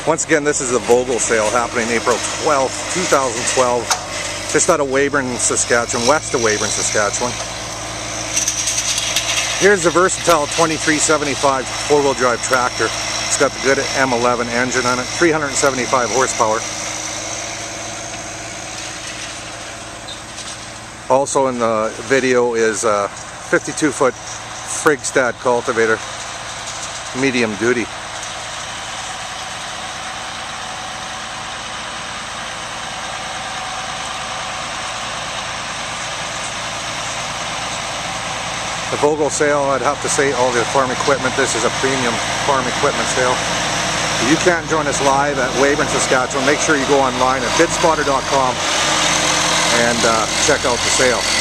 Once again, this is a Vogel sale happening April 12th, 2012, just out of Weyburn, Saskatchewan, west of Weyburn, Saskatchewan. Here's the versatile 2375 4-wheel drive tractor. It's got the good M11 engine on it, 375 horsepower. Also in the video is a 52-foot Frigstad cultivator, medium duty. The Vogel sale, I'd have to say all the farm equipment, this is a premium farm equipment sale. If you can't join us live at Weyburn, Saskatchewan, make sure you go online at bidspotter.com and check out the sale.